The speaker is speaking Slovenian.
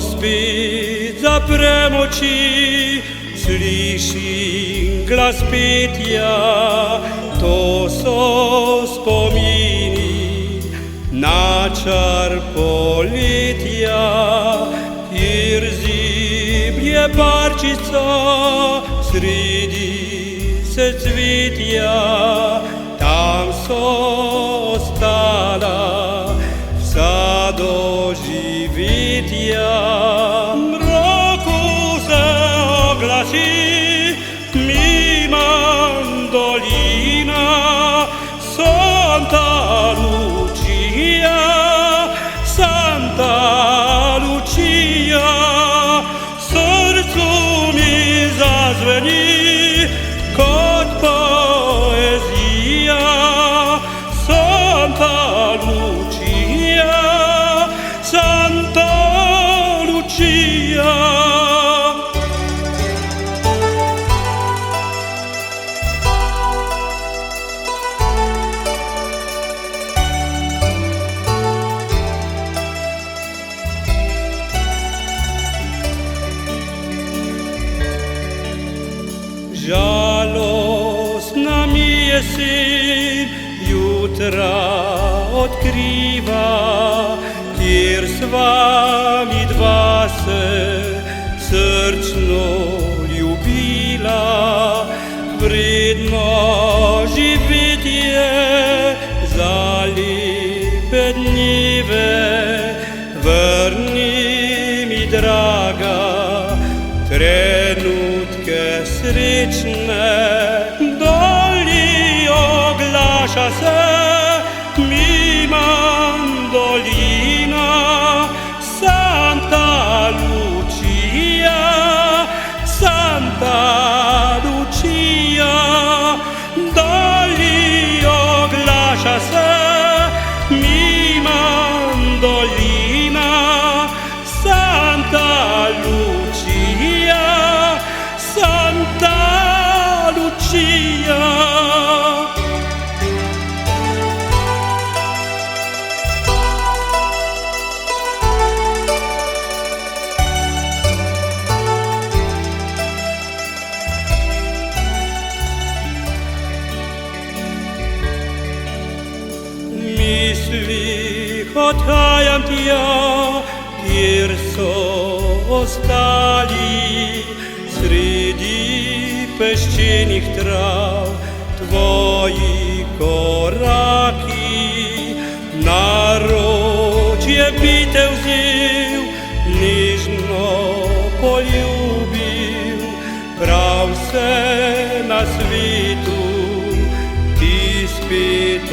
spit zaprem oči, slyším glas pitja, to so spomini na čar politja. Kjer ziblje parčica sredi se cvitja, tam so ostala vsa doživitja. Mraku se oglasi mimo dolina, Santa Lucia, Santa Lucia. Srcu mi zazveni kot poezija, Santa Lucia, Santa Lucia. Žalostna mi jesen jutra odkriva, kjer sva mi dva se srčno ljubila. Vredno živetje za lepe dneve, vrni mi, draga, trenutke srečne. Doli oglaša se mi mandolina, Santa Lucia, Santa Lucia. Doli oglaša se mi mandolina, Santa Lucia, Santa Lucia. Misli odhajam tja, kjer so ostali sredi peščenih trav tvoji koraki. Naročje bi te vzel, nežno poljubil, prav vse na svetu ti spet